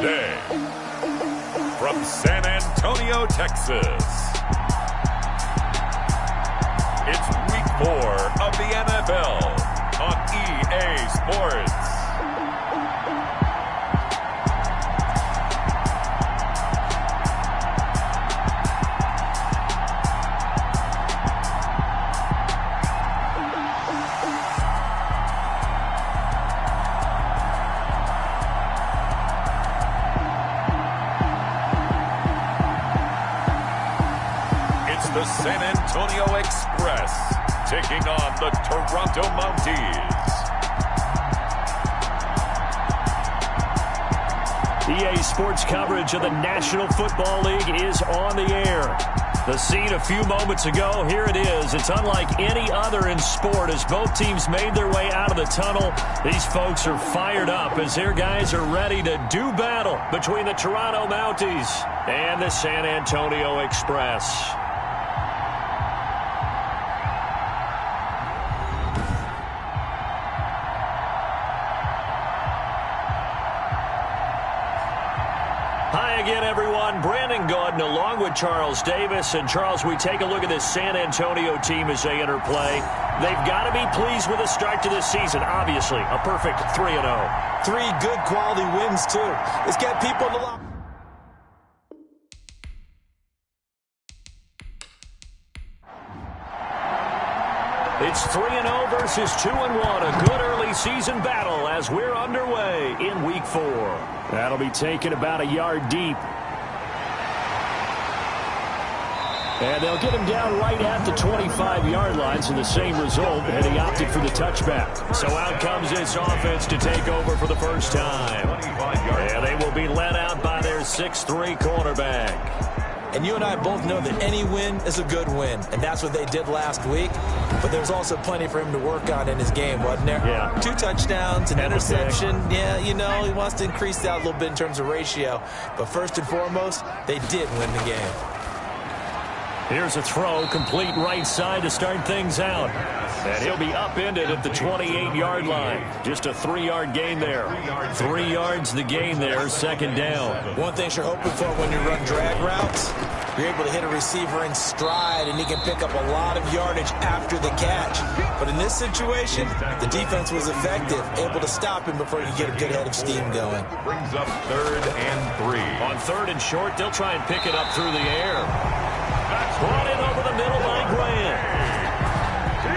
Today, from San Antonio, Texas, it's Week 4 of the NFL on EA Sports. The San Antonio Express taking on the Toronto Mounties. EA Sports coverage of the National Football League is on the air. The scene a few moments ago, here it is. It's unlike any other in sport as both teams made their way out of the tunnel. These folks are fired up as their guys are ready to do battle between the Toronto Mounties and the San Antonio Express. Hi again, everyone. Brandon Gaudin along with Charles Davis. And, Charles, we take a look at this San Antonio team as they enter play. They've got to be pleased with the start to this season. Obviously, a perfect 3-0. 3 good quality wins, too. It's got people in the locker. It's 3-0 versus 2-1. A good early season battle as we're underway in Week 4. That'll be taken about a yard deep. And they'll get him down right at the 25-yard line, so the same result, and he opted for the touchback. So out comes this offense to take over for the first time. And they will be led out by their 6'3" quarterback. And you and I both know that any win is a good win, and that's what they did last week. But there's also plenty for him to work on in his game, wasn't there? Yeah. 2 touchdowns, an interception. Yeah, you know, he wants to increase that a little bit in terms of ratio. But first and foremost, they did win the game. Here's a throw, complete right side to start things out. And he'll be upended at the 28-yard line. Just a 3-yard gain there. 3 yards the gain there, second down. One thing you're hoping for when you run drag routes, you're able to hit a receiver in stride, and he can pick up a lot of yardage after the catch. But in this situation, the defense was effective, able to stop him before you get a good head of steam going. Brings up 3rd and 3. On 3rd and short, they'll try and pick it up through the air. Brought in over the middle by Grant.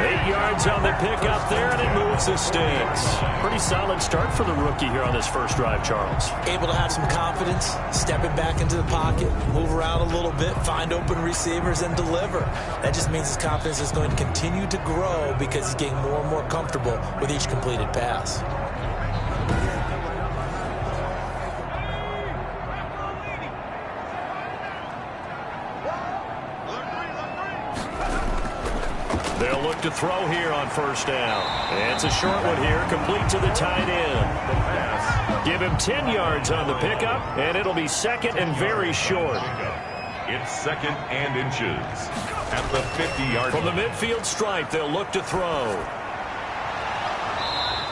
8 yards on the pickup there, and it moves the sticks. Pretty solid start for the rookie here on this first drive, Charles. Able to have some confidence, stepping back into the pocket, move around a little bit, find open receivers, and deliver. That just means his confidence is going to continue to grow because he's getting more and more comfortable with each completed pass. They'll look to throw here on first down. And it's a short one here, complete to the tight end. Give him 10 yards on the pickup, and it'll be second and very short. It's 2nd and inches at the 50-yard line. From the midfield stripe, they'll look to throw.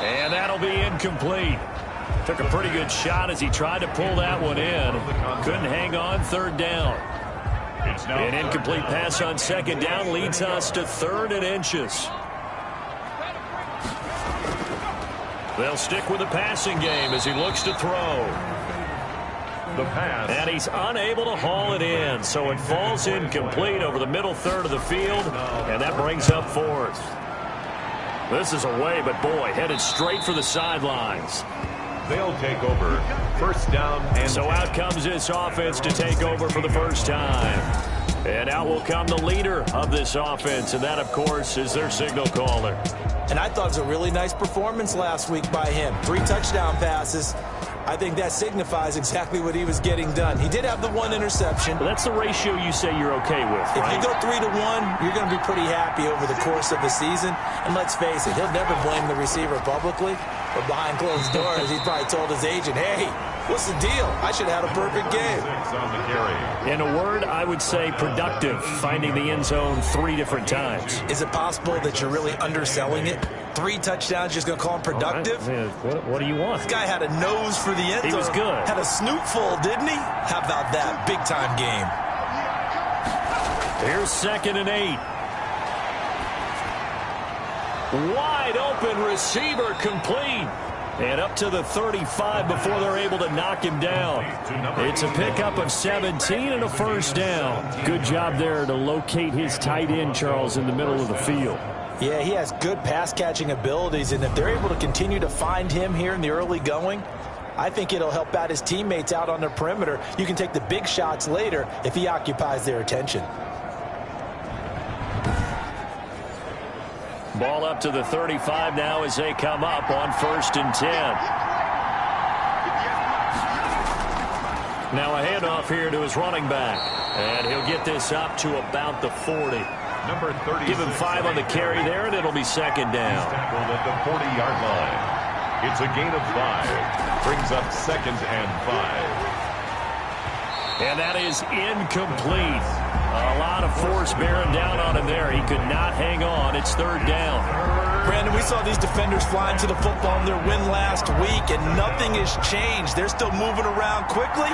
And that'll be incomplete. Took a pretty good shot as he tried to pull that one in. Couldn't hang on, 3rd down. An incomplete pass on 2nd down leads us to 3rd and inches. They'll stick with the passing game as he looks to throw. The pass. And he's unable to haul it in, so it falls incomplete over the middle 3rd of the field, and that brings up 4th. This is away, but boy, headed straight for the sidelines. They'll take over 1st down. And so out comes this offense to take over for the first time. And out will come the leader of this offense, and that, of course, is their signal caller. And I thought it was a really nice performance last week by him. 3 touchdown passes. I think that signifies exactly what he was getting done. He did have the 1 interception. But that's the ratio you say you're okay with, right? If you go 3-1, you're going to be pretty happy over the course of the season. And let's face it, he'll never blame the receiver publicly. But behind closed doors, he's probably told his agent, hey, What's the deal? I should have had a perfect game. In a word, I would say productive, finding the end zone 3 different times. Is it possible that you're really underselling it? 3 touchdowns, just going to call him productive? Right. What do you want? This guy had a nose for the end zone. He was good. Had a snootful, didn't he? How about that? Big-time game. Here's 2nd and 8. Wide open receiver complete. And up to the 35 before they're able to knock him down. It's a pickup of 17 and a first down. Good job there to locate his tight end, Charles, in the middle of the field. Yeah, he has good pass-catching abilities, and if they're able to continue to find him here in the early going, I think it'll help out his teammates out on the perimeter. You can take the big shots later if he occupies their attention. Ball up to the 35 now as they come up on 1st and 10. Now a handoff here to his running back. And he'll get this up to about the 40. Number 30. Give him 5 on the carry there, and it'll be 2nd down. Tackled at the 40-yard line. It's a gain of 5. Brings up 2nd and 5. And that is incomplete. A lot of force bearing down on him there. He could not hang on. It's 3rd down. Brandon, we saw these defenders flying to the football in their win last week, and nothing has changed. They're still moving around quickly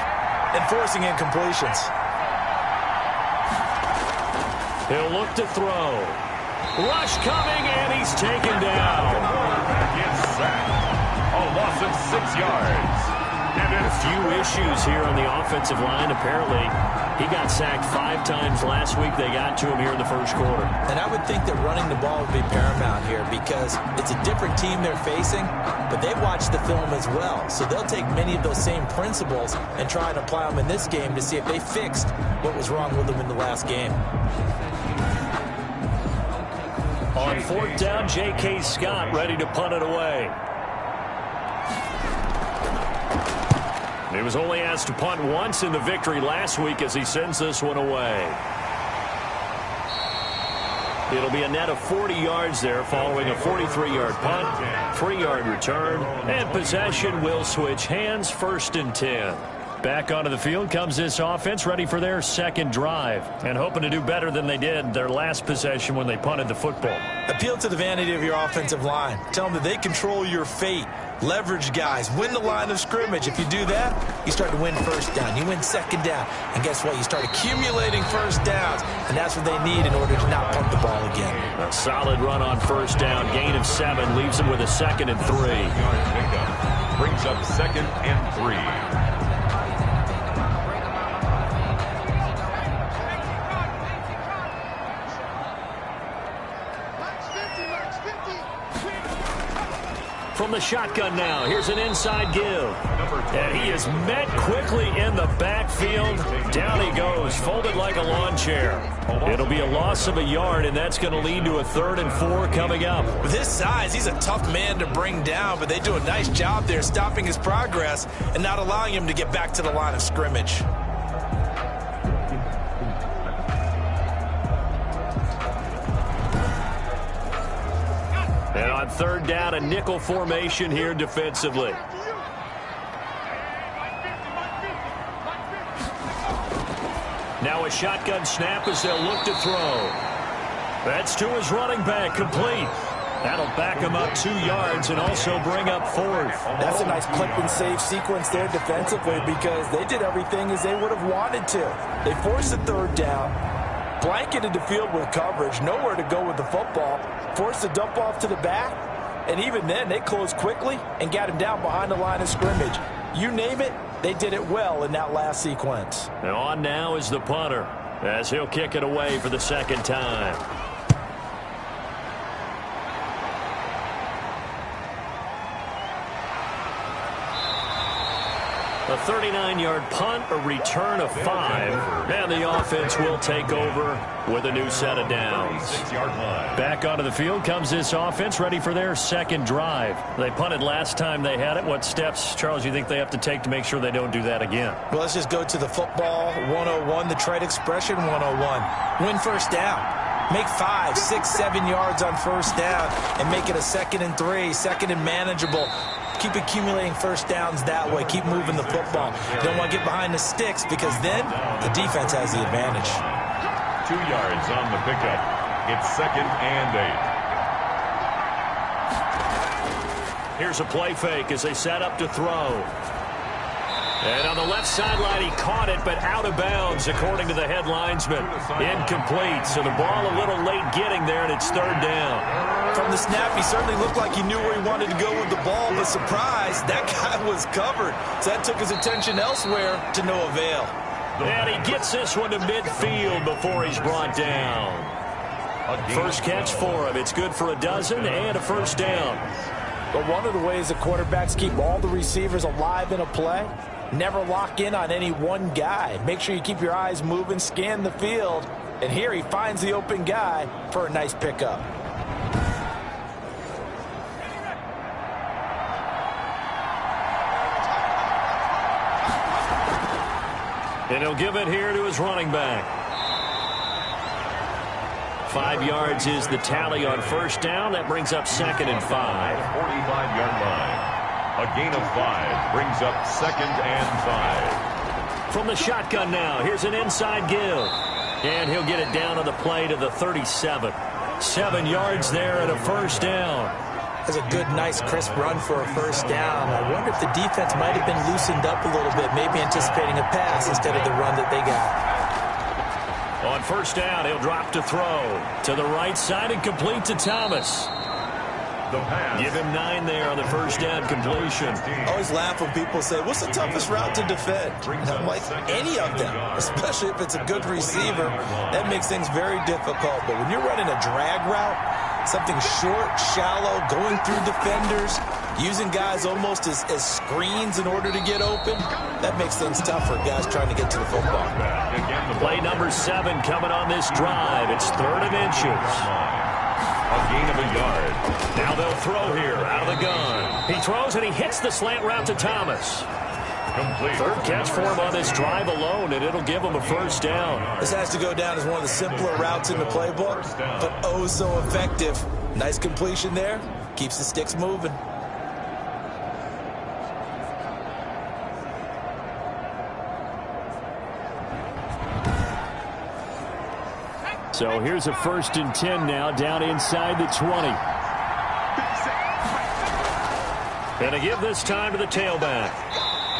and forcing incompletions. He'll look to throw. Rush coming, and he's taken down. Gets sacked. A loss of 6 yards. A few issues here on the offensive line. Apparently, he got sacked 5 times last week. They got to him here in the first quarter. And I would think that running the ball would be paramount here because it's a different team they're facing, but they've watched the film as well. So they'll take many of those same principles and try and apply them in this game to see if they fixed what was wrong with them in the last game. On 4th down, J.K. Scott ready to punt it away. He was only asked to punt once in the victory last week as he sends this one away. It'll be a net of 40 yards there following a 43-yard punt, 3-yard return, and possession will switch hands. 1st and 10. Back onto the field comes this offense, ready for their 2nd drive, and hoping to do better than they did their last possession when they punted the football. Appeal to the vanity of your offensive line. Tell them that they control your fate. Leverage guys. Win the line of scrimmage. If you do that, you start to win 1st down. You win 2nd down. And guess what? You start accumulating 1st downs. And that's what they need in order to not punt the ball again. A solid run on 1st down. Gain of 7 leaves them with a 2nd and 3. Brings up 2nd and 3. From the shotgun now, here's an inside give. And he is met quickly in the backfield. Down he goes, folded like a lawn chair. It'll be a loss of a yard, and that's going to lead to a 3rd and 4 coming up. With his size, he's a tough man to bring down, but they do a nice job there stopping his progress and not allowing him to get back to the line of scrimmage. And on 3rd down, a nickel formation here defensively. Now a shotgun snap as they'll look to throw. That's to his running back, complete. That'll back him up 2 yards and also bring up 4th. That's a nice clip and save sequence there defensively because they did everything as they would have wanted to. They forced the 3rd down, blanketed the field with coverage, nowhere to go with the football, forced the dump off to the back, and even then they closed quickly and got him down behind the line of scrimmage. You name it, they did it well in that last sequence. And on now is the punter as he'll kick it away for the 2nd time. A 39-yard punt, a return of 5, and the offense will take over with a new set of downs. Back onto the field comes this offense, ready for their 2nd drive. They punted last time they had it. What steps, Charles, you think they have to take to make sure they don't do that again? Well, let's just go to the football 101, the trade expression 101. Win 1st down. Make 5, 6, 7 yards on 1st down and make it a 2nd and 3, 2nd and manageable. Keep accumulating first downs that way. Keep moving the football. You don't want to get behind the sticks because then the defense has the advantage. 2 yards on the pickup. It's 2nd and 8. Here's a play fake as they set up to throw. And on the left sideline, he caught it, but out of bounds, according to the head linesman. Incomplete, so the ball a little late getting there, and it's 3rd down. From the snap, he certainly looked like he knew where he wanted to go with the ball, but surprise, that guy was covered. So that took his attention elsewhere to no avail. And he gets this one to midfield before he's brought down. First catch for him. It's good for a dozen and a first down. But one of the ways the quarterbacks keep all the receivers alive in a play, never lock in on any one guy. Make sure you keep your eyes moving, scan the field. And here he finds the open guy for a nice pickup. And he'll give it here to his running back. 5 yards is the tally on first down. That brings up 2nd and 5. 45-yard line. A gain of 5 brings up 2nd and 5. From the shotgun now, here's an inside give. And he'll get it down on the play to the 37. 7 yards there and a first down. That's a good, nice, crisp run for a first down. I wonder if the defense might have been loosened up a little bit, maybe anticipating a pass instead of the run that they got. On first down, he'll drop to throw. To the right side and complete to Thomas. Give him 9 there on the first down completion. I always laugh when people say, what's the toughest route to defend? And I'm like, any of them, especially if it's a good receiver. That makes things very difficult. But when you're running a drag route, something short, shallow, going through defenders, using guys almost as screens in order to get open, that makes things tough for guys trying to get to the football. Play number 7 coming on this drive. It's 3rd and inches. A gain of a yard. Now they'll throw here out of the gun. He throws and he hits the slant route to Thomas. Complete. 3rd catch for him on this drive alone, and it'll give him a first down. This has to go down as one of the simpler routes in the playbook, but oh so effective. Nice completion there. Keeps the sticks moving. So here's a 1st and 10 now, down inside the 20. And a give this time to the tailback.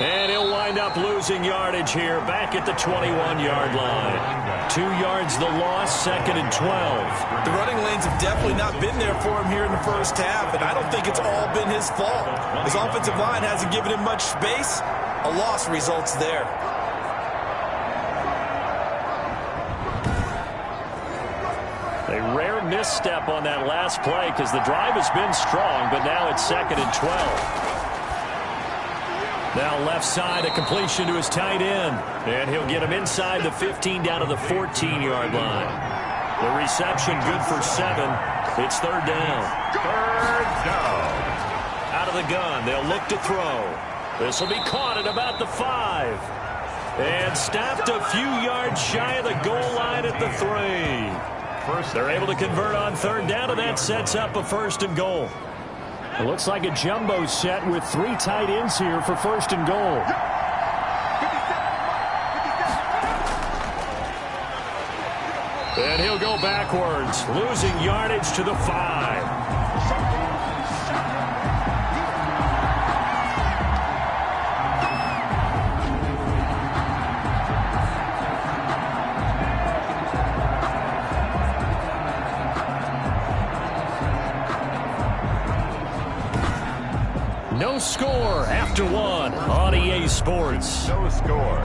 And he'll wind up losing yardage here, back at the 21-yard line. 2 yards the loss, 2nd and 12. The running lanes have definitely not been there for him here in the first half, and I don't think it's all been his fault. His offensive line hasn't given him much space. A loss results there. A rare misstep on that last play because the drive has been strong, but now it's 2nd and 12. Now left side, a completion to his tight end. And he'll get him inside the 15 down to the 14-yard line. The reception good for 7. It's 3rd down. 3rd down. Out of the gun, they'll look to throw. This will be caught at about the 5. And stopped a few yards shy of the goal line at the 3. They're able to convert on 3rd down, and that sets up a 1st and goal. It looks like a jumbo set with 3 tight ends here for 1st and goal. And he'll go backwards, losing yardage to the 5. No score after 1 on EA Sports. No score.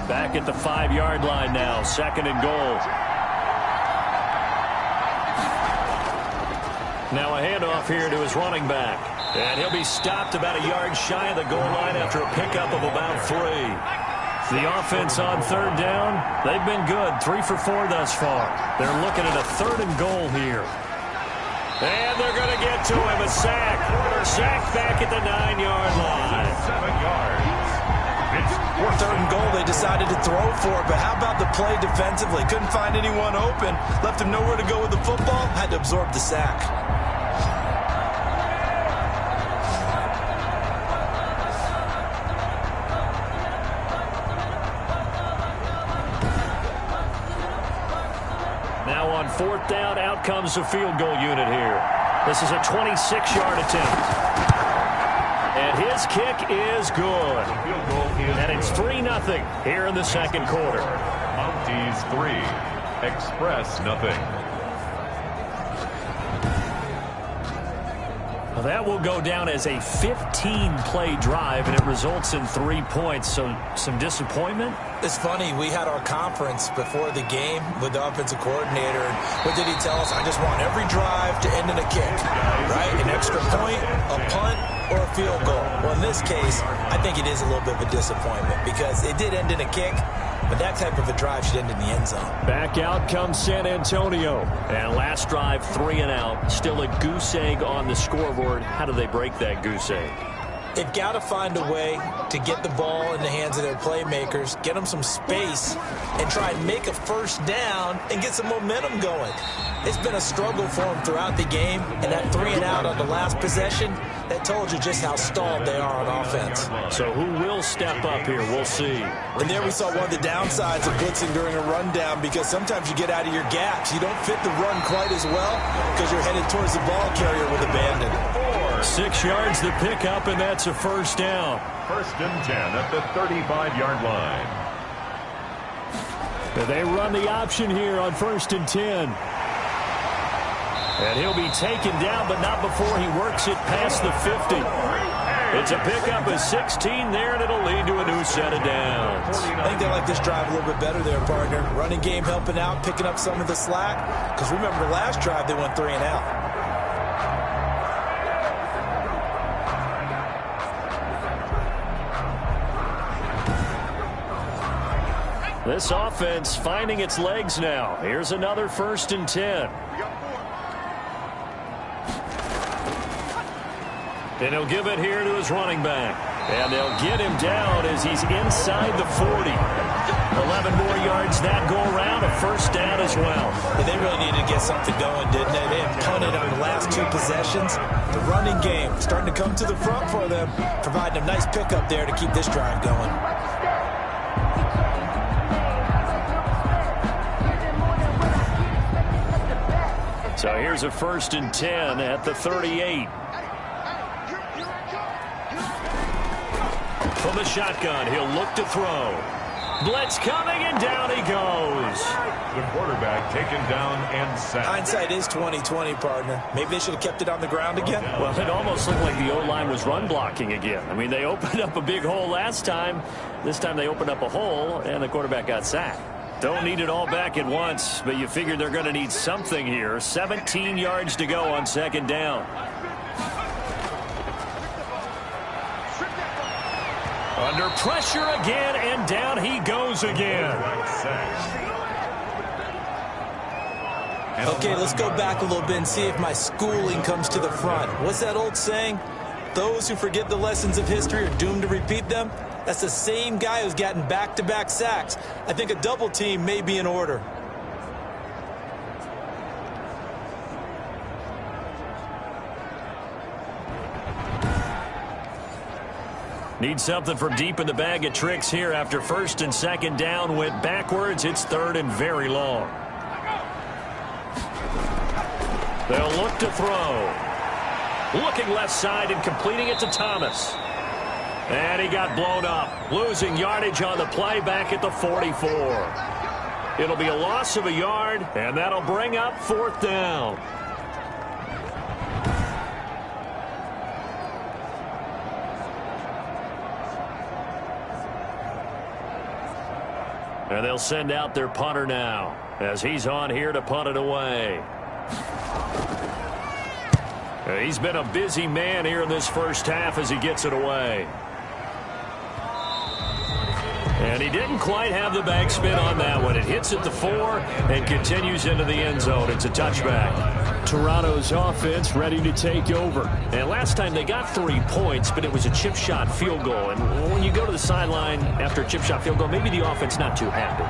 Back at the 5-yard line now, 2nd and goal. Now a handoff here to his running back. And he'll be stopped about a yard shy of the goal line after a pickup of about 3. The offense on 3rd down, they've been good. 3 for 4 thus far. They're looking at a 3rd and goal here. And they're going to get to him. A sack. Sack back at the 9-yard line. 7 yards. It's Third and goal, they decided to throw for it, but how about the play defensively? Couldn't find anyone open, left him nowhere to go with the football, had to absorb the sack. Now on fourth down, out comes the field goal unit here. This is a 26-yard attempt. And his kick is good. And it's 3-0 here in the second quarter. Mounties 3, Express nothing. Well, that will go down as a 15-play drive, and it results in 3 points. So some disappointment? It's funny, we had our conference before the game with the offensive coordinator, and what did he tell us? I just want every drive to end in a kick, right? An extra point, a punt, or a field goal. Well, in this case, I think it is a little bit of a disappointment because it did end in a kick, but that type of a drive should end in the end zone. Back out comes San Antonio. And last drive, 3 and out. Still a goose egg on the scoreboard. How do they break that goose egg? They've got to find a way to get the ball in the hands of their playmakers, get them some space, and try and make a first down and get some momentum going. It's been a struggle for them throughout the game, and that 3 and out on the last possession, that told you just how stalled they are on offense. So who will step up here? We'll see. And there we saw one of the downsides of blitzing during a rundown, because sometimes you get out of your gaps. You don't fit the run quite as well because you're headed towards the ball carrier with abandon. 6 yards to pick up, and that's a first down. First and 10 at the 35-yard line. They run the option here on first and 10. And he'll be taken down, but not before he works it past the 50. It's a pickup of 16 there, and it'll lead to a new set of downs. I think they like this drive a little bit better there, partner. Running game helping out, picking up some of the slack. Because remember, the last drive they went 3 and out. This offense finding its legs now. Here's another first and 10. And he'll give it here to his running back. And they'll get him down as he's inside the 40. 11 more yards that go around, a first down as well. But they really needed to get something going, didn't they? They have punted on the last 2 possessions. The running game starting to come to the front for them, providing a nice pickup there to keep this drive going. So here's a first and 10 at the 38. From the shotgun, he'll look to throw. Blitz coming, and down he goes. The quarterback taken down and sacked. Hindsight is 20/20, partner. Maybe they should have kept it on the ground again. Well, it almost looked like the O-line was run blocking again. I mean, they opened up a big hole last time. This time they opened up a hole, and the quarterback got sacked. Don't need it all back at once, but you figure they're going to need something here. 17 yards to go on second down. Under pressure again, and down he goes again. Okay, let's go back a little bit and see if my schooling comes to the front. What's that old saying? Those who forget the lessons of history are doomed to repeat them. That's the same guy who's gotten back-to-back sacks. I think a double team may be in order. Need something from deep in the bag of tricks here after first and second down went backwards. It's third and very long. They'll look to throw. Looking left side and completing it to Thomas. And he got blown up, losing yardage on the play back at the 44. It'll be a loss of a yard, and that'll bring up fourth down. And they'll send out their punter now as he's on here to punt it away. He's been a busy man here in this first half as he gets it away. And he didn't quite have the backspin on that one. It hits at the 4 and continues into the end zone. It's a touchback. Toronto's offense ready to take over. And last time they got 3 points, but it was a chip shot field goal. And when you go to the sideline after a chip shot field goal, maybe the offense not too happy.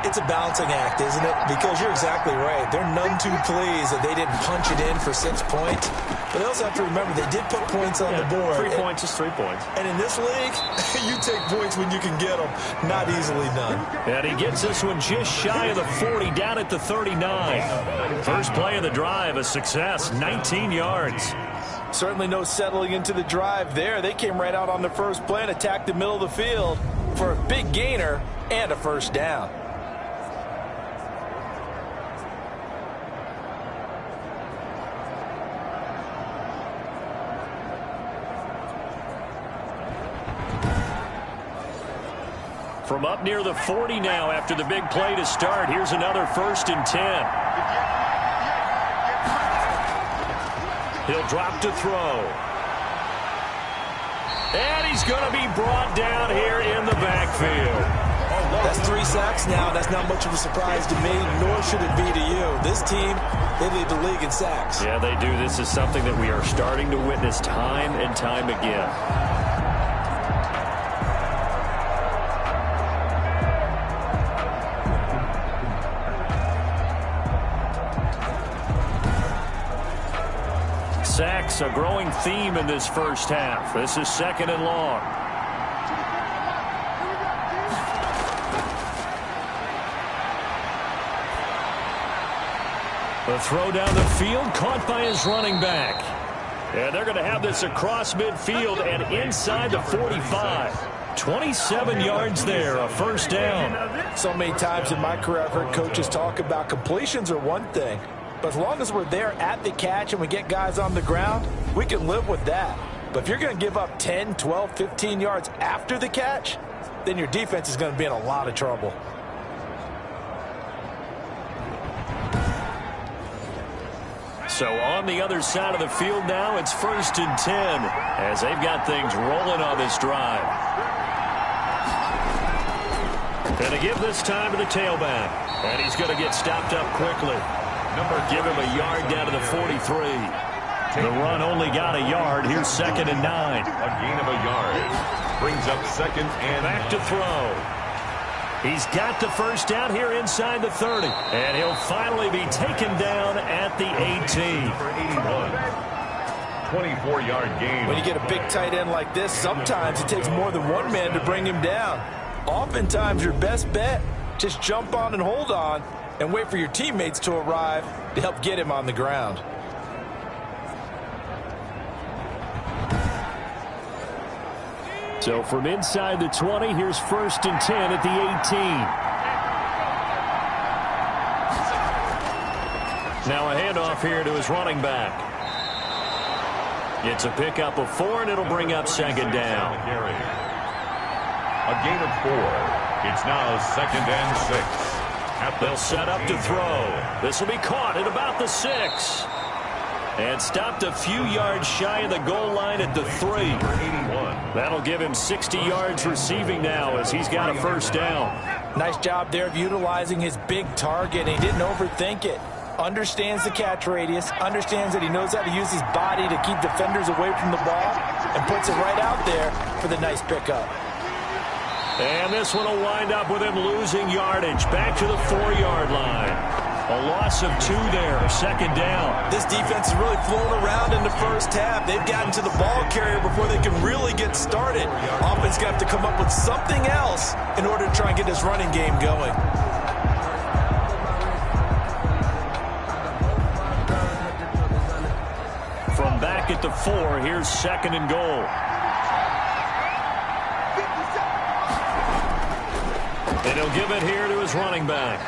It's a balancing act, isn't it? Because you're exactly right. They're none too pleased that they didn't punch it in for 6 points. But they also have to remember they did put points on the board. 3 points is 3 points. And in this league, you take points when you can get them. Not easily done. And he gets this one just shy of the 40, down at the 39. First play of the drive, a success, 19 yards. Certainly no settling into the drive there. They came right out on the first play and attacked the middle of the field for a big gainer and a first down. From up near the 40 now after the big play to start. Here's another 1st and 10. He'll drop to throw. And he's going to be brought down here in the backfield. That's 3 sacks now. That's not much of a surprise to me, nor should it be to you. This team, they lead the league in sacks. Yeah, they do. This is something that we are starting to witness time and time again. Sacks, a growing theme in this first half. This is 2nd and long. The throw down the field, caught by his running back. And they're going to have this across midfield and inside the 45. 27 yards there, a first down. So many times in my career, I've heard coaches talk about completions are one thing. But as long as we're there at the catch and we get guys on the ground, we can live with that. But if you're going to give up 10, 12, 15 yards after the catch, then your defense is going to be in a lot of trouble. So on the other side of the field now, it's 1st and 10 as they've got things rolling on this drive. Going to give this time to the tailback. And he's going to get stopped up quickly. Give him a yard down to the 43. The run only got a yard. Here's 2nd and 9. A gain of a yard. Brings up 2nd and back to throw. He's got the first down here inside the 30. And he'll finally be taken down at the 18. For 81. 24-yard gain. When you get a big tight end like this, sometimes it takes more than one man to bring him down. Oftentimes, your best bet, just jump on and hold on and wait for your teammates to arrive to help get him on the ground. So from inside the 20, here's 1st and 10 at the 18. Now a handoff here to his running back. It's a pickup of 4, and it'll bring up 2nd down. A gain of 4. It's now 2nd and 6. They'll set up to throw. This will be caught at about the 6. And stopped a few yards shy of the goal line at the 3. That'll give him 60 yards receiving now as he's got a first down. Nice job there of utilizing his big target. He didn't overthink it. Understands the catch radius. Understands that he knows how to use his body to keep defenders away from the ball. And puts it right out there for the nice pickup. And this one will wind up with him losing yardage back to the 4-yard line. A loss of 2 there, 2nd down. This defense is really flown around in the first half. They've gotten to the ball carrier before they can really get started. Offense going to have to come up with something else in order to try and get this running game going. From back at the 4, here's 2nd and goal. And he'll give it here to his running back.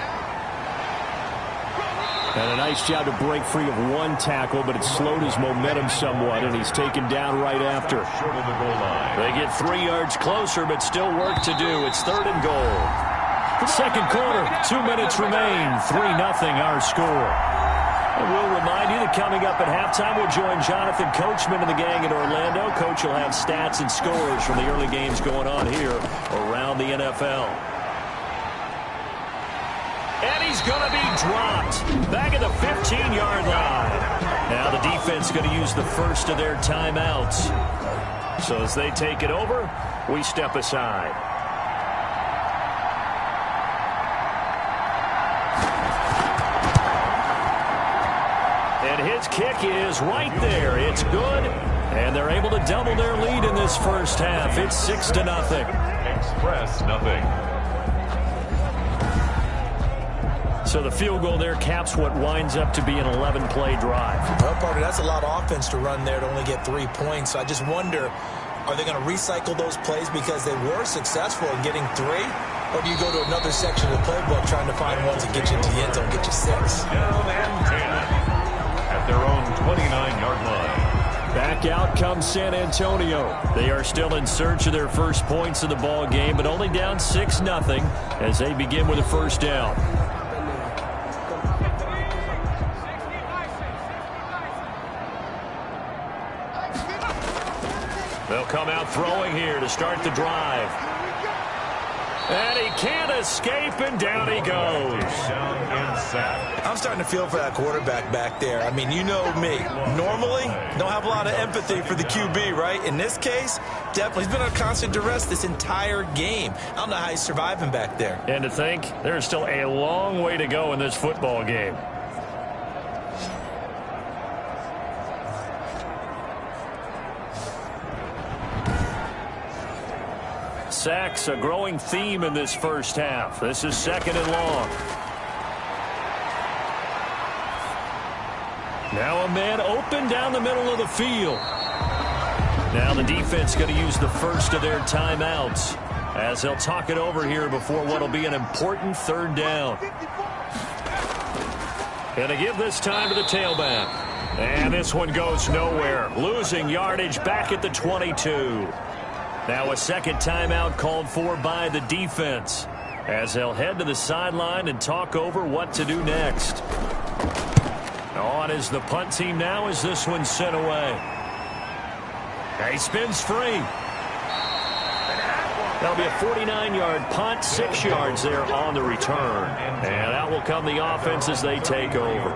And a nice job to break free of one tackle, but it slowed his momentum somewhat, and he's taken down right after. Short of the goal line. They get 3 yards closer, but still work to do. It's 3rd and goal. Second quarter, 2 minutes remain. 3-0 our score. And we'll remind you that coming up at halftime, we'll join Jonathan Coachman and the gang in Orlando. Coach will have stats and scores from the early games going on here around the NFL. And he's going to be dropped back at the 15-yard line. Now the defense going to use the first of their timeouts. So as they take it over, we step aside. And his kick is right there. It's good. And they're able to double their lead in this first half. It's 6-0. Express nothing. So the field goal there caps what winds up to be an 11-play drive. Well, partner, that's a lot of offense to run there to only get 3 points. So I just wonder, are they going to recycle those plays because they were successful in getting 3? Or do you go to another section of the playbook trying to find ones that get you into the end zone, get you 6? Down and 10 at their own 29-yard line. Back out comes San Antonio. They are still in search of their first points in the ball game, but only down 6-0 as they begin with a first down. They'll come out throwing here to start the drive. And he can't escape, and down he goes. Down and sack. I'm starting to feel for that quarterback back there. I mean, you know me. Normally, don't have a lot of empathy for the QB, right? In this case, definitely. He's been under constant duress this entire game. I don't know how he's surviving back there. And to think, there's still a long way to go in this football game. Sacks, a growing theme in this first half. This is 2nd and long. Now a man open down the middle of the field. Now the defense going to use the first of their timeouts as they'll talk it over here before what will be an important 3rd down. Going to give this time to the tailback. And this one goes nowhere. Losing yardage back at the 22. Now a second timeout called for by the defense as they'll head to the sideline and talk over what to do next. On is the punt team now as this one's sent away. He spins free. That'll be a 49-yard punt, 6 yards there on the return. And out will come the offense as they take over.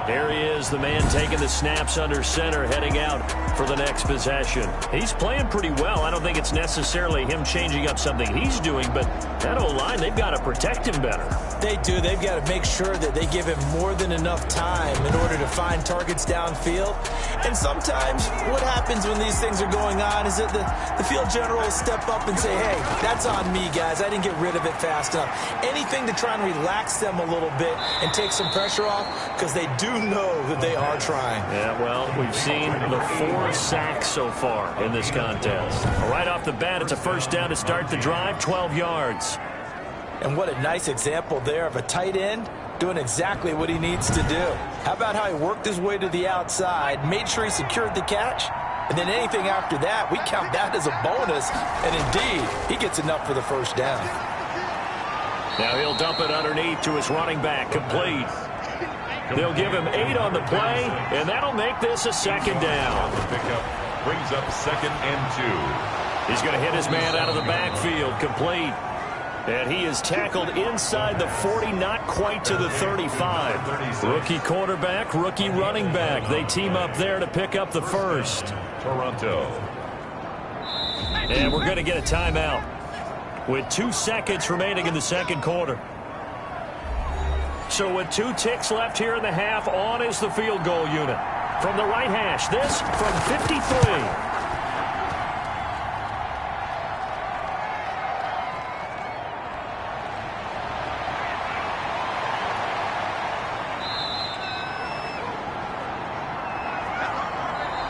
There he is, the man taking the snaps under center, heading out for the next possession. He's playing pretty well. I don't think it's necessarily him changing up something he's doing, but that O-line, they've got to protect him better. They do. They've got to make sure that they give him more than enough time in order to find targets downfield. And sometimes what happens when these things are going on is that the field general will step up and say, hey, that's on me, guys. I didn't get rid of it fast enough. Anything to try and relax them a little bit and take some pressure off, because they do know that they are trying. Yeah, well, we've seen the 4 sacks so far in this contest. Right off the bat, it's a first down to start the drive, 12 yards. And what a nice example there of a tight end doing exactly what he needs to do. How about how he worked his way to the outside, made sure he secured the catch, and then anything after that, we count that as a bonus. And indeed, he gets enough for the first down. Now he'll dump it underneath to his running back, complete. They'll give him 8 on the play, and that'll make this a second down. The pickup brings up 2nd and 2. He's going to hit his man out of the backfield, complete. And he is tackled inside the 40, not quite to the 35. Rookie quarterback, rookie running back. They team up there to pick up the first. Toronto. And we're going to get a timeout with 2 seconds remaining in the second quarter. So with 2 ticks left here in the half, on is the field goal unit. From the right hash, this from 53.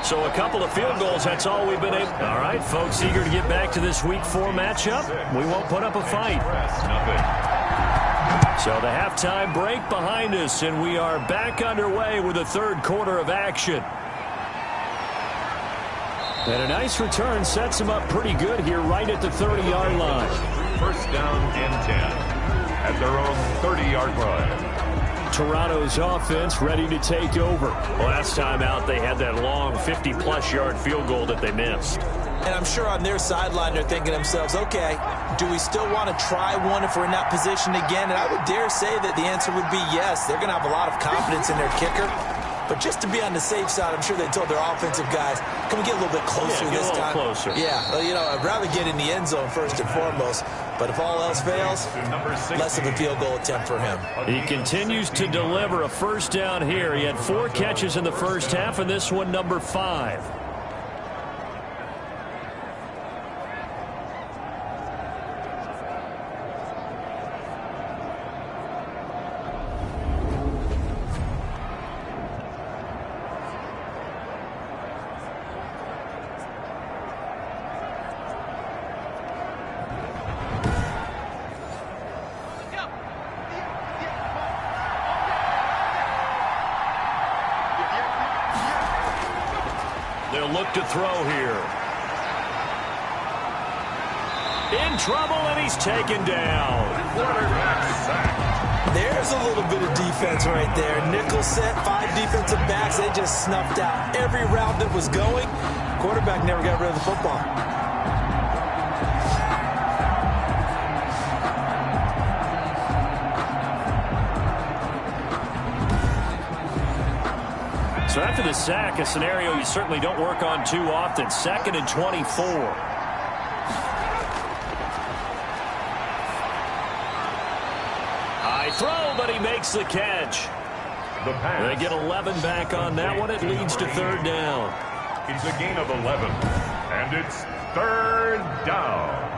So a couple of field goals, that's all we've been able. All right, folks, eager to get back to this Week 4 matchup. We won't put up a fight. So the halftime break behind us, and we are back underway with the 3rd quarter of action. And a nice return sets them up pretty good here right at the 30-yard line. First down and 10 at their own 30-yard line. Toronto's offense ready to take over. Last time out, they had that long 50-plus yard field goal that they missed. And I'm sure on their sideline they're thinking to themselves, okay, do we still want to try one if we're in that position again? And I would dare say that the answer would be yes. They're going to have a lot of confidence in their kicker. But just to be on the safe side, I'm sure they told their offensive guys, can we get a little bit closer this time? Closer. Yeah, well, you know, I'd rather get in the end zone first and foremost. But if all else fails, less of a field goal attempt for him. He continues to deliver a first down here. He had 4 catches in the first half, and this one number 5. They'll look to throw here. In trouble, and he's taken down. Quarterback sack. There's a little bit of defense right there. Nickel set, 5 defensive backs. They just snuffed out every route that was going. Quarterback never got rid of the football. So after the sack, a scenario you certainly don't work on too often. 2nd and 24. High throw, but he makes the catch. The pass. They get 11 back on that one. It leads to 3rd down. It's a gain of 11. And it's 3rd down.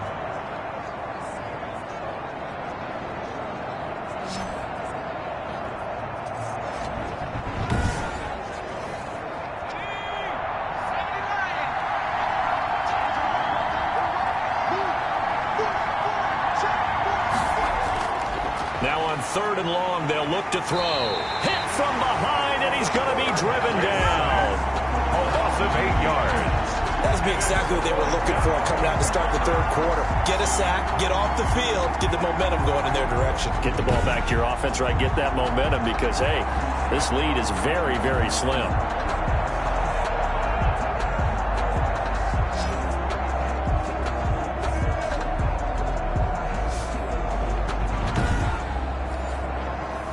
Now on 3rd and long, they'll look to throw. Hit from behind, and he's going to be driven down. A loss of 8 yards. That would be exactly what they were looking for coming out to start the 3rd quarter. Get a sack, get off the field, get the momentum going in their direction. Get the ball back to your offense, right? Get that momentum because, hey, this lead is very, very slim.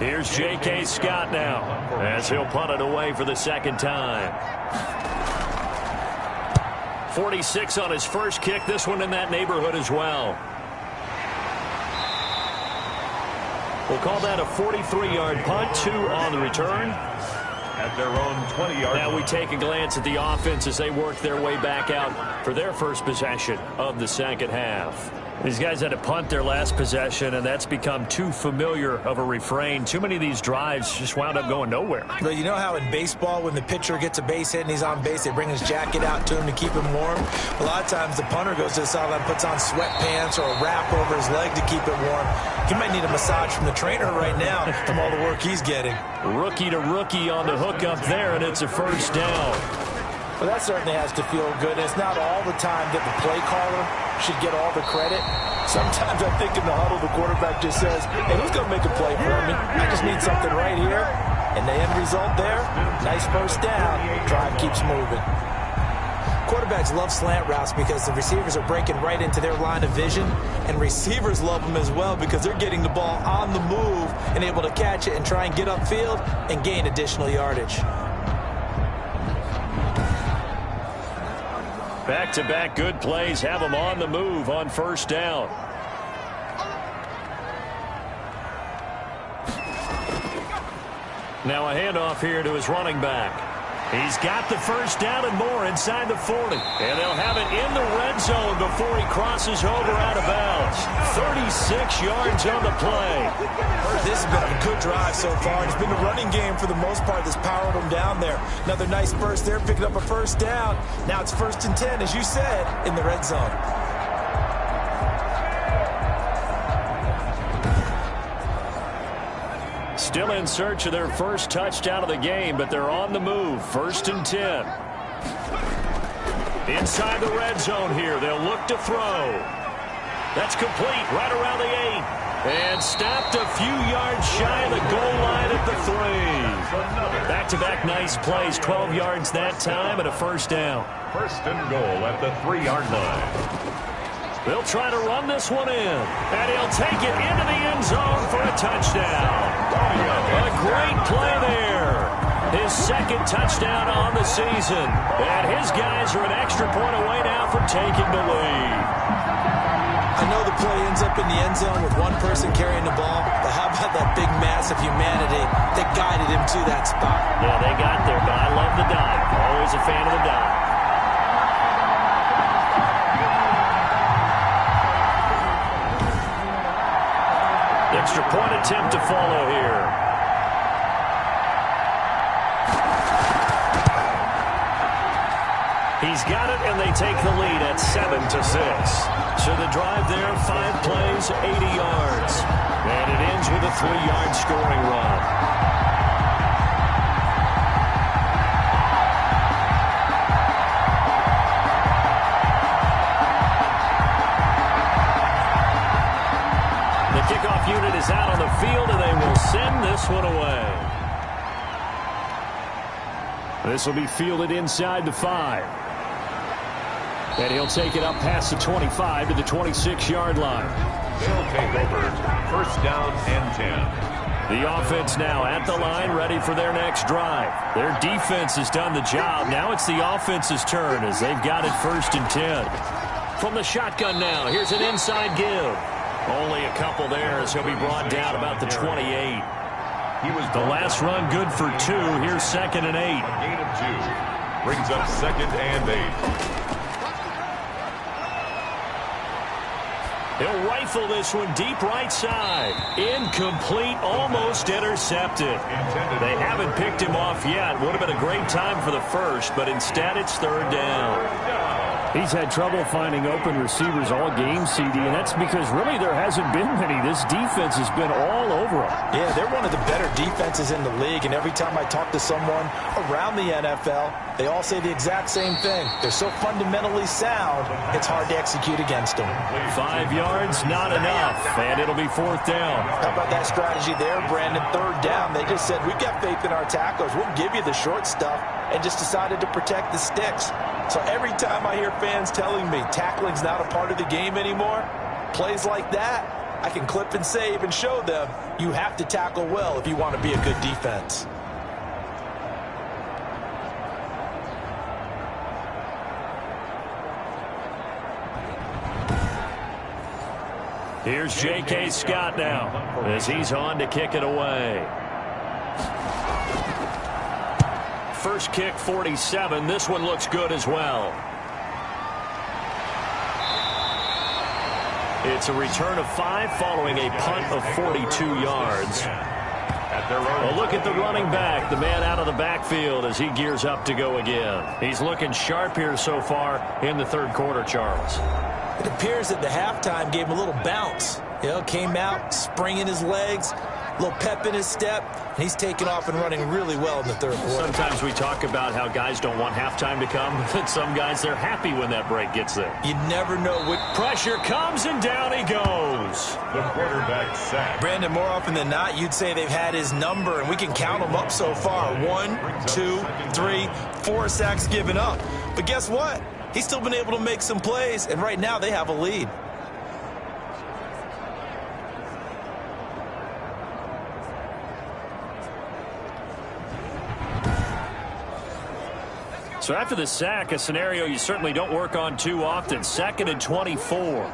Here's J.K. Scott now as he'll punt it away for the 2nd time. 46 on his first kick. This one in that neighborhood as well. We'll call that a 43-yard punt. 2 on the return. At their own 20-yard line. Now we take a glance at the offense as they work their way back out for their first possession of the 2nd half. These guys had to punt their last possession, and that's become too familiar of a refrain. Too many of these drives just wound up going nowhere. But you know how in baseball, when the pitcher gets a base hit and he's on base, they bring his jacket out to him to keep him warm? A lot of times the punter goes to the sideline, puts on sweatpants or a wrap over his leg to keep it warm. He might need a massage from the trainer right now from all the work he's getting. Rookie to rookie on the hook up there, and it's a 1st down. Well, that certainly has to feel good. It's not all the time that the play caller should get all the credit. Sometimes I think in the huddle, the quarterback just says, hey, who's going to make a play for me? I just need something right here. And the end result there, nice 1st down. Drive keeps moving. Quarterbacks love slant routes because the receivers are breaking right into their line of vision. And receivers love them as well because they're getting the ball on the move and able to catch it and try and get upfield and gain additional yardage. Back-to-back good plays have them on the move on 1st down. Now a handoff here to his running back. He's got the 1st down and more inside the 40. And they'll have it in the red zone before he crosses over out of bounds. 36 yards on the play. This has been a good drive so far. It's been the running game for the most part that's powered them down there. Another nice burst there, picking up a 1st down. Now it's 1st and 10, as you said, in the red zone. Still in search of their first touchdown of the game, but they're on the move. 1st and 10. Inside the red zone here. They'll look to throw. That's complete right around the 8. And stopped a few yards shy of the goal line at the 3. Back-to-back nice plays, 12 yards that time and a first down. First and goal at the 3-yard line. They'll try to run this one in, and he'll take it into the end zone for a touchdown. A great play there. His second touchdown on the season. And his guys are an extra point away now from taking the lead. I know the play ends up in the end zone with one person carrying the ball, but how about that big mass of humanity that guided him to that spot? Yeah, they got there, but I love the dive. Always a fan of the dive. Extra point attempt to follow here. He's got it, and they take the lead at 7-6. So the drive there, 5 plays, 80 yards. And it ends with a 3-yard scoring run. The kickoff unit is out on the field, and they will send this one away. This will be fielded inside the 5. And he'll take it up past the 25 to the 26-yard line. They'll take over. First down and 10. The offense now at the line, ready for their next drive. Their defense has done the job. Now it's the offense's turn as they've got it first and 10. From the shotgun now, here's an inside give. Only a couple there as he'll be brought down about the 28. The last run good for 2. Here's second and 8. A gain of 2. Brings up second and 8. He'll rifle this one deep right side. Incomplete, almost intercepted. They haven't picked him off yet. Would have been a great time for the first, but instead it's third down. He's had trouble finding open receivers all game, CD, and that's because really there hasn't been many. This defense has been all over him. Yeah, they're one of the better defenses in the league, and every time I talk to someone around the NFL, they all say the exact same thing. They're so fundamentally sound, it's hard to execute against them. 5 yards, not enough, and it'll be fourth down. How about that strategy there, Brandon? Third down, they just said, we've got faith in our tackles. We'll give you the short stuff, and just decided to protect the sticks. So every time I hear fans telling me tackling's not a part of the game anymore, plays like that, I can clip and save and show them you have to tackle well if you want to be a good defense. Here's J.K. Scott now as he's on to kick it away. First kick, 47. This one looks good as well. It's a return of 5 following a punt of 42 yards. Well, look at the running back, the man out of the backfield as he gears up to go again. He's looking sharp here so far in the third quarter, Charles. It appears that the halftime gave him a little bounce. You know, came out, spring in his legs, a little pep in his step, and he's taken off and running really well in the third quarter. Sometimes we talk about how guys don't want halftime to come, but some guys, they're happy when that break gets there. You never know what pressure comes, and down he goes. The quarterback sack. Brandon, more often than not, you'd say they've had his number, and we can count them up so far. 1, 2, 3, 4 sacks given up. But guess what? He's still been able to make some plays, and right now they have a lead. So after the sack, a scenario you certainly don't work on too often. Second and 24.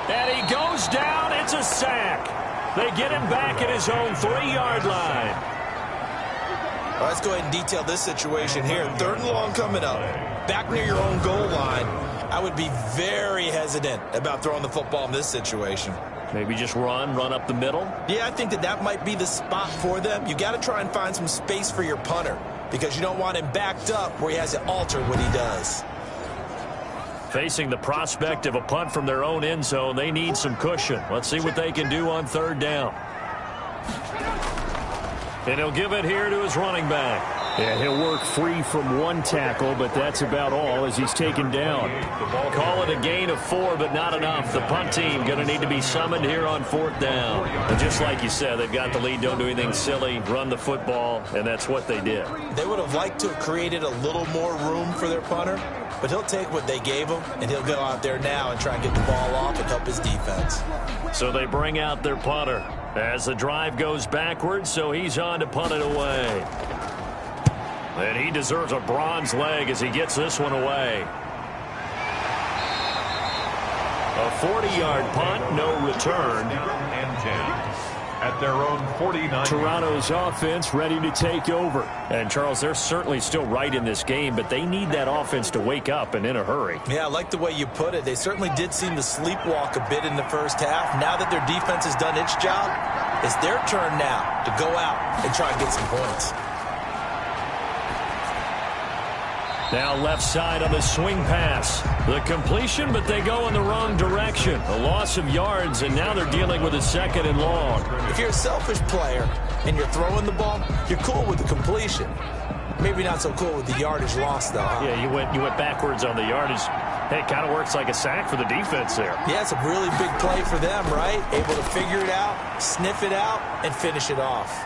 And he goes down. It's a sack. They get him back at his own 3-yard line. Well, let's go ahead and detail this situation here. Third and long coming up. Back near your own goal line. I would be very hesitant about throwing the football in this situation. Maybe just run up the middle? Yeah, I think that might be the spot for them. You got to try and find some space for your punter because you don't want him backed up where he has to alter what he does. Facing the prospect of a punt from their own end zone, they need some cushion. Let's see what they can do on third down. And he'll give it here to his running back. Yeah, he'll work free from one tackle, but that's about all as he's taken down. Call it a gain of 4, but not enough. The punt team going to need to be summoned here on 4th down. And just like you said, they've got the lead, don't do anything silly, run the football, and that's what they did. They would have liked to have created a little more room for their punter, but he'll take what they gave him, and he'll go out there now and try and get the ball off and help his defense. So they bring out their punter as the drive goes backwards, so he's on to punt it away. And he deserves a bronze leg as he gets this one away. A 40-yard punt, no return. And 10 at their own 49. Toronto's offense ready to take over. And, Charles, they're certainly still right in this game, but they need that offense to wake up and in a hurry. Yeah, I like the way you put it. They certainly did seem to sleepwalk a bit in the first half. Now that their defense has done its job, it's their turn now to go out and try and get some points. Now left side on the swing pass. The completion, but they go in the wrong direction. A loss of yards, and now they're dealing with a 2nd and long. If you're a selfish player and you're throwing the ball, you're cool with the completion. Maybe not so cool with the yardage loss, though. Huh? Yeah, you went backwards on the yardage. Hey, it kind of works like a sack for the defense there. Yeah, it's a really big play for them, right? Able to figure it out, sniff it out, and finish it off.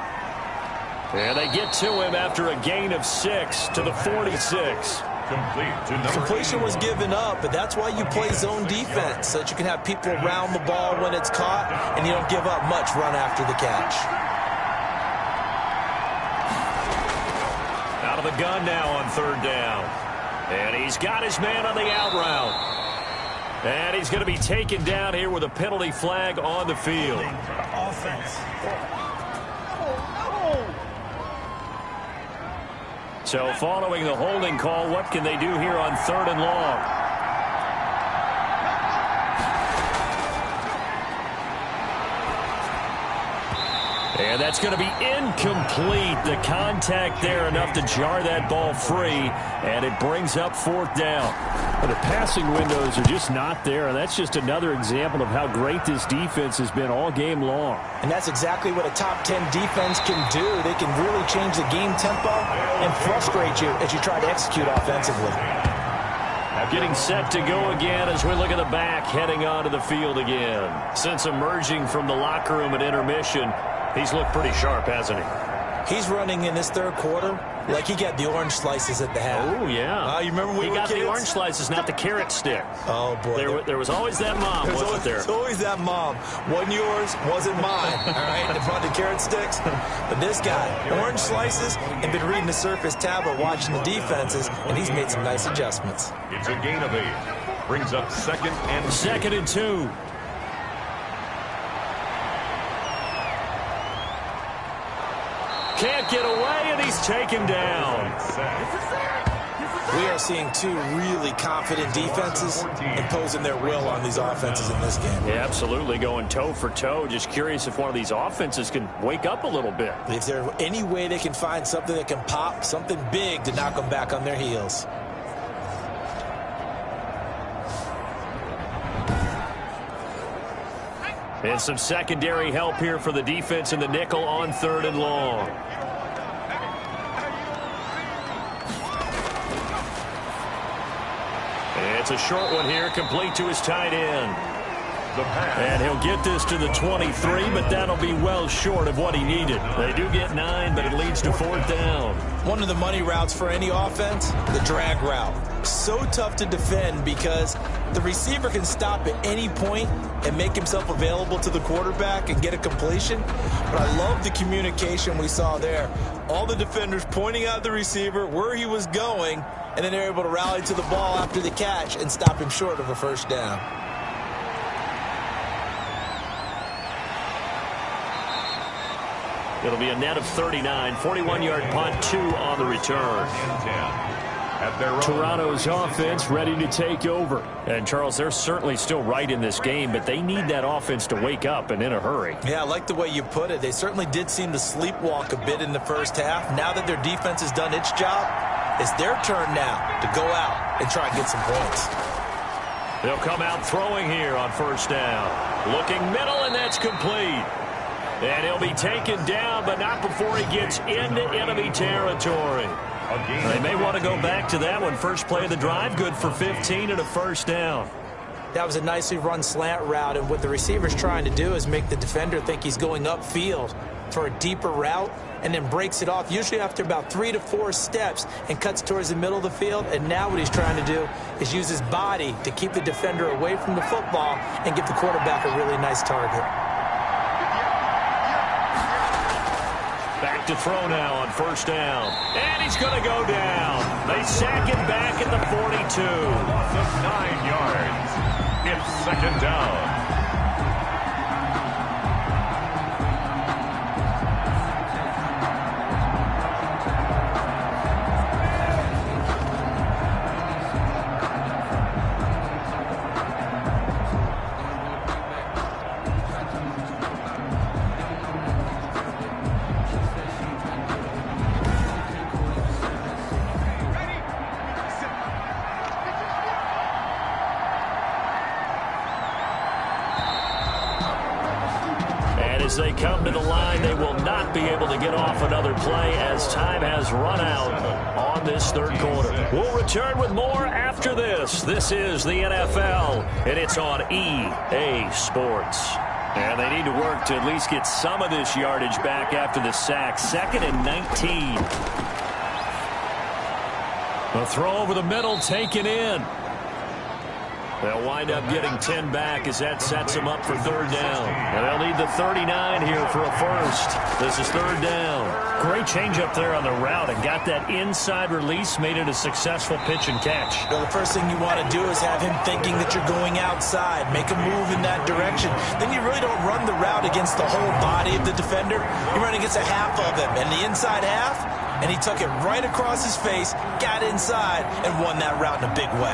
And they get to him after a gain of 6 to the 46. Completion was given up, but that's why you play zone defense, so that you can have people around the ball when it's caught, and you don't give up much run after the catch. Out of the gun now on 3rd down. And he's got his man on the out route. And he's going to be taken down here with a penalty flag on the field. Offense. So following the holding call, what can they do here on 3rd and long? And that's going to be incomplete. The contact there enough to jar that ball free, and it brings up 4th down. But the passing windows are just not there, and that's just another example of how great this defense has been all game long. And that's exactly what a top 10 defense can do. They can really change the game tempo and frustrate you as you try to execute offensively. Getting set to go again as we look at the back, heading onto the field again. Since emerging from the locker room at intermission, he's looked pretty sharp, hasn't he? He's running in this 3rd quarter like he got the orange slices at the half. Oh, yeah. You remember when he we got were kids? The orange slices, not the carrot stick. Oh, boy. There was always that mom, wasn't there? There's always that mom. Wasn't yours, wasn't mine. All right, they brought the carrot sticks. But this guy, orange slices, and been reading the Surface tablet, watching the defenses, and he's made some nice adjustments. It's a gain of 8. Brings up 2nd and 2nd and 2. Can't get away, and he's taken down. We are seeing 2 really confident defenses imposing their will on these offenses in this game. Yeah, absolutely, going toe for toe. Just curious if one of these offenses can wake up a little bit. If there's any way they can find something that can pop, something big to knock them back on their heels. And some secondary help here for the defense in the nickel on 3rd and long. It's a short one here, complete to his tight end. And he'll get this to the 23, but that'll be well short of what he needed. They do get 9, but it leads to 4th down. One of the money routes for any offense, the drag route. So tough to defend because the receiver can stop at any point and make himself available to the quarterback and get a completion. But I love the communication we saw there. All the defenders pointing out the receiver, where he was going, and then they're able to rally to the ball after the catch and stop him short of a 1st down. It'll be a net of 39, 41-yard punt, 2 on the return. Toronto's offense ready to take over. And, Charles, they're certainly still right in this game, but they need that offense to wake up and in a hurry. Yeah, I like the way you put it. They certainly did seem to sleepwalk a bit in the first half. Now that their defense has done its job, it's their turn now to go out and try and get some points. They'll come out throwing here on 1st down. Looking middle, and that's complete. And he'll be taken down, but not before he gets into enemy territory. They may want to go back to that one. First play of the drive, good for 15 and a first down. That was a nicely run slant route, and what the receiver's trying to do is make the defender think he's going upfield for a deeper route, and then breaks it off, usually after about 3 to 4 steps, and cuts towards the middle of the field. And now what he's trying to do is use his body to keep the defender away from the football and give the quarterback a really nice target. Back to throw now on first down. And he's going to go down. They sack him back at the 42. Loss of 9 yards. It's second down. As they come to the line, they will not be able to get off another play as time has run out on this third quarter. We'll return with more after this. This is the NFL, and it's on EA Sports. And they need to work to at least get some of this yardage back after the sack. 2nd and 19. The throw over the middle taken in. They'll wind up getting 10 back as that sets them up for third down. And they'll need the 39 here for a first. This is third down. Great change up there on the route and got that inside release, made it a successful pitch and catch. Well, the first thing you want to do is have him thinking that you're going outside, make a move in that direction. Then you really don't run the route against the whole body of the defender. You run against a half of him, and the inside half, and he took it right across his face, got inside, and won that route in a big way.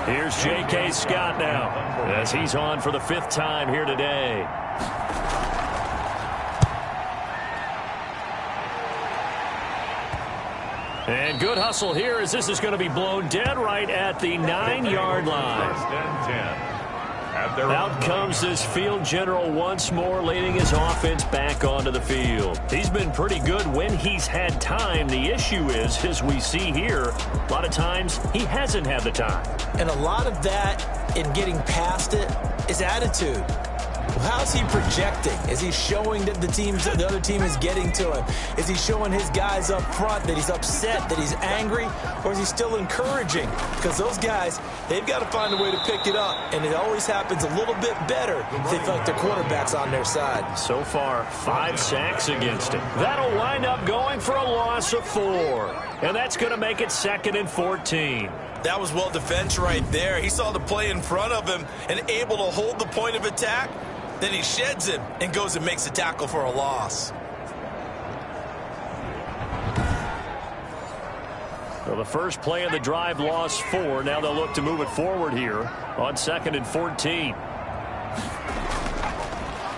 Here's J.K. Scott now as he's on for the 5th time here today. And good hustle here as this is going to be blown dead right at the 9-yard line. First and 10. Out comes this field general once more, leading his offense back onto the field. He's been pretty good when he's had time. The issue is, as we see here, a lot of times he hasn't had the time. And a lot of that in getting past it is attitude. How's he projecting? Is he showing that the other team is getting to him? Is he showing his guys up front that he's upset, that he's angry? Or is he still encouraging? Because those guys, they've got to find a way to pick it up. And it always happens a little bit better if they feel like their quarterback's on their side. So far, 5 sacks against him. That'll wind up going for a loss of 4. And that's going to make it 2nd and 14. That was well defense right there. He saw the play in front of him and able to hold the point of attack. Then he sheds him and goes and makes a tackle for a loss. Well, the first play of the drive lost 4. Now they'll look to move it forward here on 2nd and 14.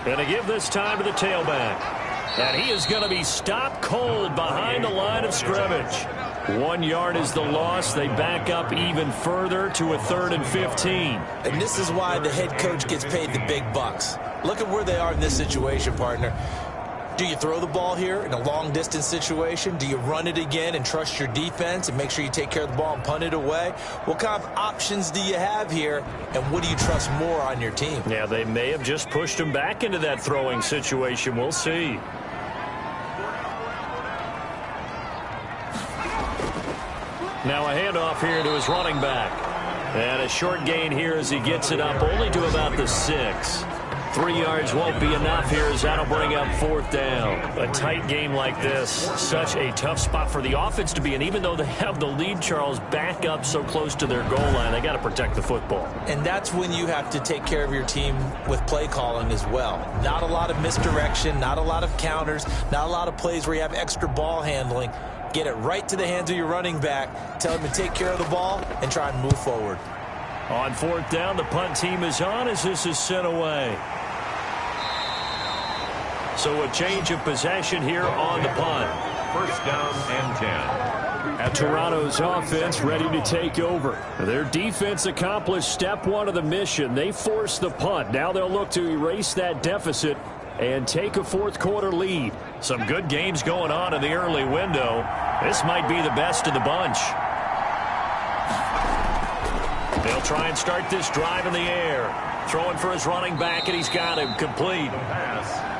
Going to give this time to the tailback. And he is going to be stopped cold behind the line of scrimmage. 1 yard is the loss. They back up even further to a 3rd and 15. And this is why the head coach gets paid the big bucks. Look at where they are in this situation, partner. Do you throw the ball here in a long-distance situation? Do you run it again and trust your defense and make sure you take care of the ball and punt it away? What kind of options do you have here, and what do you trust more on your team? Yeah, they may have just pushed him back into that throwing situation. We'll see. Now a handoff here to his running back. And a short gain here as he gets it up only to about the 6. 3 yards won't be enough here as that'll bring up 4th down. A tight game like this, such a tough spot for the offense to be in. Even though they have the lead, Charles, back up so close to their goal line, they got to protect the football. And that's when you have to take care of your team with play calling as well. Not a lot of misdirection, not a lot of counters, not a lot of plays where you have extra ball handling. Get it right to the hands of your running back. Tell him to take care of the ball and try and move forward. On 4th down, the punt team is on as this is sent away. So a change of possession here on the punt. First down and 10. At Toronto's offense ready to take over. Their defense accomplished step one of the mission. They forced the punt. Now they'll look to erase that deficit and take a fourth-quarter lead. Some good games going on in the early window. This might be the best of the bunch. They'll try and start this drive in the air. Throwing for his running back, and he's got him complete.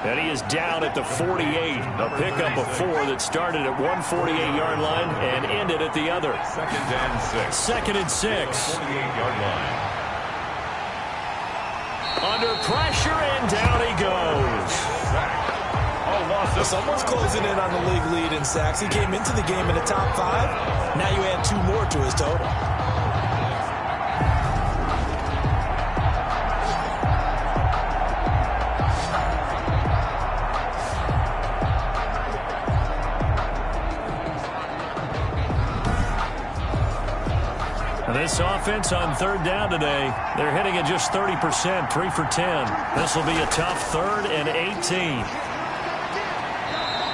And he is down at the 48. A pickup of 4 that started at 148-yard line and ended at the other. Second and 6. Second and 6. 48-yard line. Under pressure, and down he goes. Someone's closing in on the league lead in sacks. He came into the game in the top 5. Now you add 2 more to his total. This offense on third down today, they're hitting at just 30%, 3 for 10. This will be a tough 3rd and 18.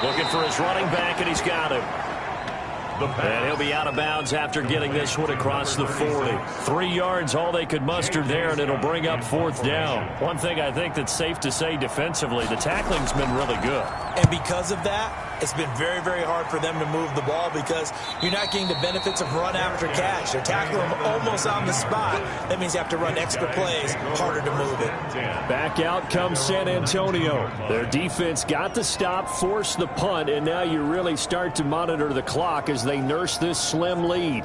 Looking for his running back, and he's got him. And he'll be out of bounds after getting this one across the 40. 3 yards, all they could muster there, and it'll bring up 4th down. One thing I think that's safe to say defensively, the tackling's been really good. And because of that, it's been very, very hard for them to move the ball because you're not getting the benefits of run after catch. They're tackling them almost on the spot. That means you have to run extra plays, harder to move it. Back out comes San Antonio. Their defense got the stop, forced the punt, and now you really start to monitor the clock as they nurse this slim lead.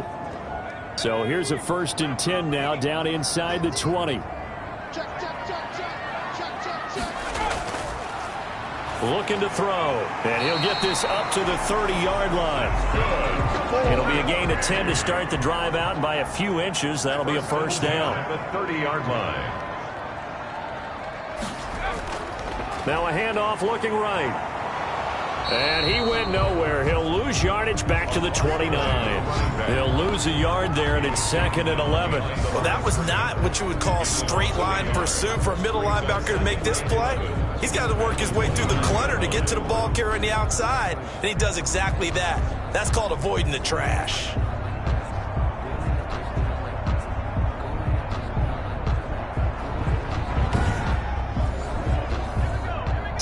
So here's a 1st and 10 now, down inside the 20. Looking to throw, and he'll get this up to the 30-yard line. It'll be a gain of 10 to start the drive out, and by a few inches, that'll be a 1st down. At the 30-yard line. Now a handoff looking right. And he went nowhere. He'll lose yardage back to the 29. He'll lose a yard there, and it's 2nd and 11. Well, that was not what you would call straight line pursuit for a middle linebacker to make this play. He's got to work his way through the clutter to get to the ball carrier on the outside, and he does exactly that. That's called avoiding the trash.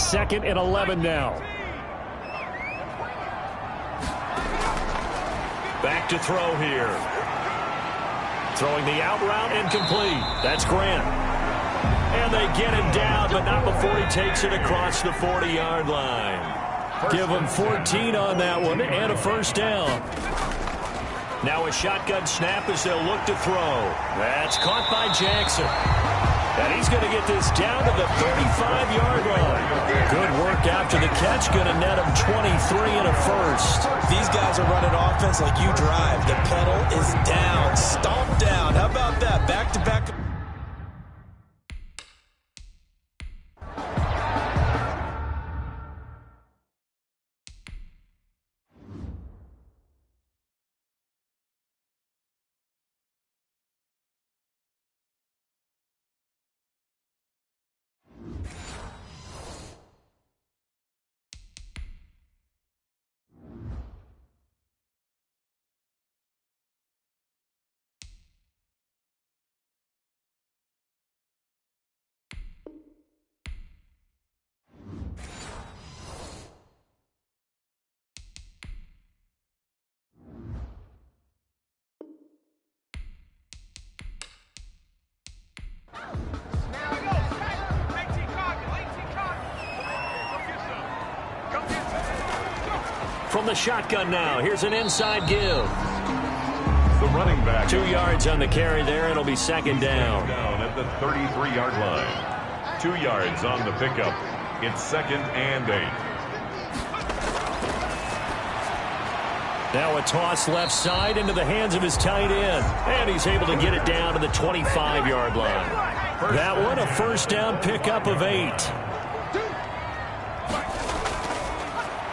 Second and 11 now. Back to throw here. Throwing the out route incomplete. That's Grant. And they get him down, but not before he takes it across the 40-yard line. Give him 14 on that one and a 1st down. Now a shotgun snap as they'll look to throw. That's caught by Jackson. And he's going to get this down to the 35-yard line. Good work after the catch. Going to net him 23 and a 1st. These guys are running offense like you drive. The pedal is down. Stomp down. How about that? Back-to-back. From the shotgun now, here's an inside give. The running back. 2 yards on the carry there. It'll be 2nd down. Down at the 33-yard line. 2 yards on the pickup. It's 2nd and 8. Now a toss left side into the hands of his tight end. And he's able to get it down to the 25-yard line. That one a 1st down pickup of 8.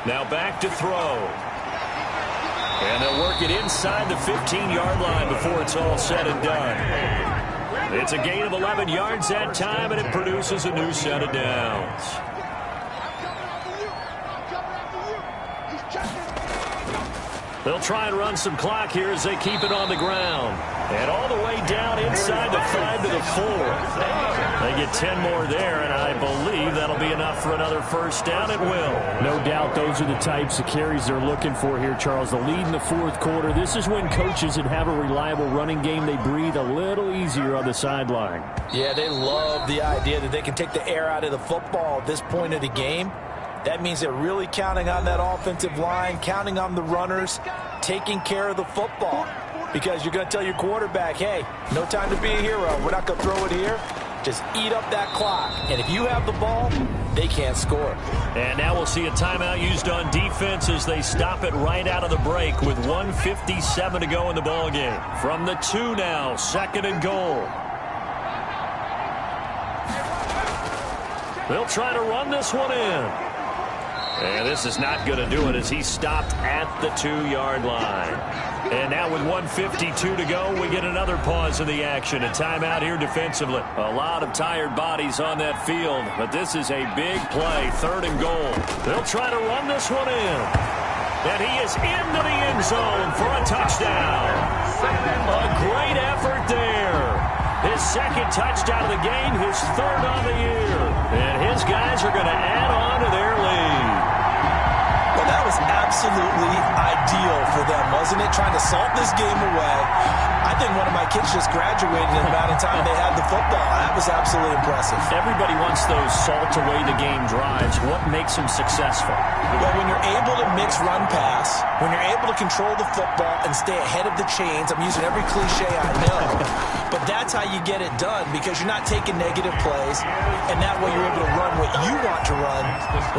Now back to throw. And they'll work it inside the 15-yard line before it's all said and done. It's a gain of 11 yards that time, and it produces a new set of downs. They'll try and run some clock here as they keep it on the ground. And all the way down inside the 5 to the 4. They get 10 more there, and I believe that'll be enough for another first down. It will. No doubt those are the types of carries they're looking for here, Charles. The lead in the fourth quarter. This is when coaches that have a reliable running game, they breathe a little easier on the sideline. Yeah, they love the idea that they can take the air out of the football at this point of the game. That means they're really counting on that offensive line, counting on the runners, taking care of the football. Because you're going to tell your quarterback, hey, no time to be a hero. We're not going to throw it here. Just eat up that clock. And if you have the ball, they can't score. And now we'll see a timeout used on defense as they stop it right out of the break with 1:57 to go in the ballgame. From the 2 now, 2nd and goal. They'll try to run this one in. And this is not going to do it as he stopped at the 2-yard line. And now with 1:52 to go, we get another pause in the action. A timeout here defensively. A lot of tired bodies on that field, but this is a big play, 3rd and goal. They'll try to run this one in. And he is into the end zone for a touchdown. A great effort there. His 2nd touchdown of the game, his 3rd on the year. And his guys are going to add on to their lead. Well, that was absolutely ideal for them, wasn't it? Trying to salt this game away. I think one of my kids just graduated in the amount of time they had the football. That was absolutely impressive. Everybody wants those salt-away-the-game drives. What makes them successful? Well, when you're able to mix run-pass, when you're able to control the football and stay ahead of the chains, I'm using every cliche I know, but that's how you get it done because you're not taking negative plays, and that way you're able to run what you want to run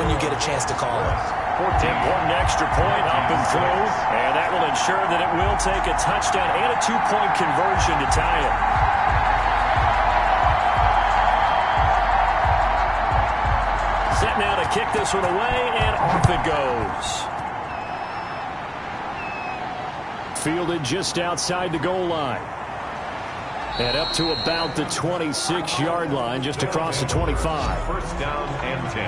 when you get a chance to call it. Important extra point up and through, and that will ensure that it will take a touchdown and a 2-point conversion to tie it. Set now to kick this one away, and off it goes. Fielded just outside the goal line. And up to about the 26-yard line, just across the 25. First down and 10.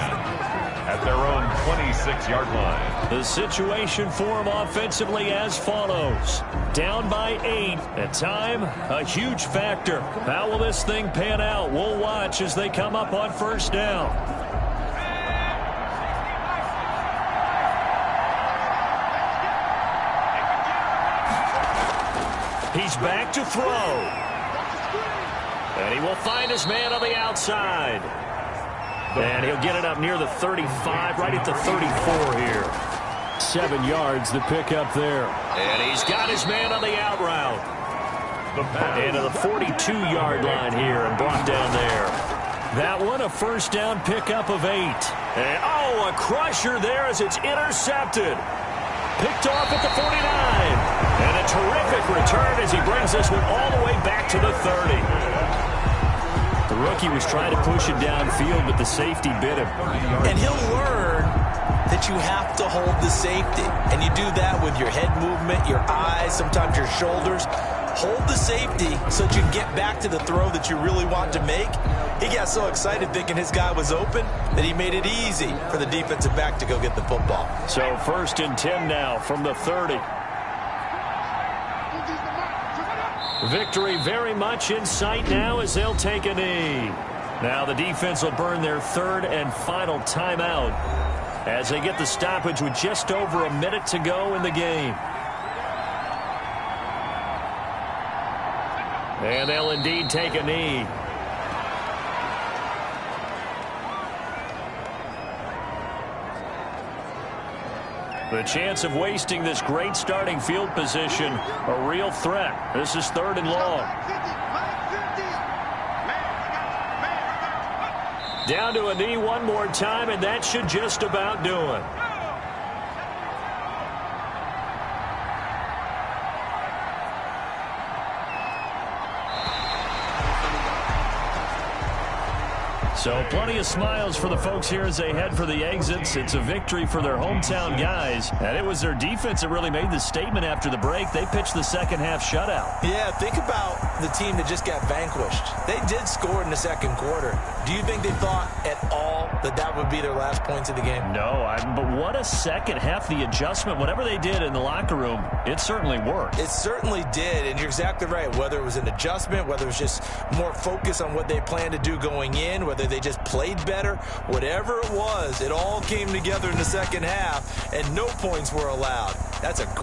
At their own 26-yard line. The situation for them offensively as follows. Down by 8. At time, a huge factor. How will this thing pan out? We'll watch as they come up on first down. He's back to throw. And he will find his man on the outside. And he'll get it up near the 35, right at the 34 here. 7 yards, the pickup there. And he's got his man on the out route. And to the 42-yard line here and brought down there. That one, a first down pickup of 8. And, oh, a crusher there as it's intercepted. Picked off at the 49. And a terrific return as he brings this one all the way back to the 30. The rookie was trying to push it downfield, but the safety bit him. And he'll learn that you have to hold the safety. And you do that with your head movement, your eyes, sometimes your shoulders. Hold the safety so that you can get back to the throw that you really want to make. He got so excited thinking his guy was open that he made it easy for the defensive back to go get the football. So 1st and 10 now from the 30. Victory very much in sight now as they'll take a knee. Now the defense will burn their 3rd and final timeout as they get the stoppage with just over a minute to go in the game. And they'll indeed take a knee. The chance of wasting this great starting field position, a real threat. This is 3rd and long. Down to a knee one more time, and that should just about do it. So plenty of smiles for the folks here as they head for the exits. It's a victory for their hometown guys. And it was their defense that really made the statement after the break. They pitched the second half shutout. Yeah, think about the team that just got vanquished. They did score in the second quarter. Do you think they thought at all that that would be their last points of the game? No, but what a second half. The adjustment, whatever they did in the locker room, it certainly worked. It certainly did, and you're exactly right. Whether it was an adjustment, whether it was just more focus on what they planned to do going in, whether they just played better, whatever it was, it all came together in the second half, and no points were allowed. That's a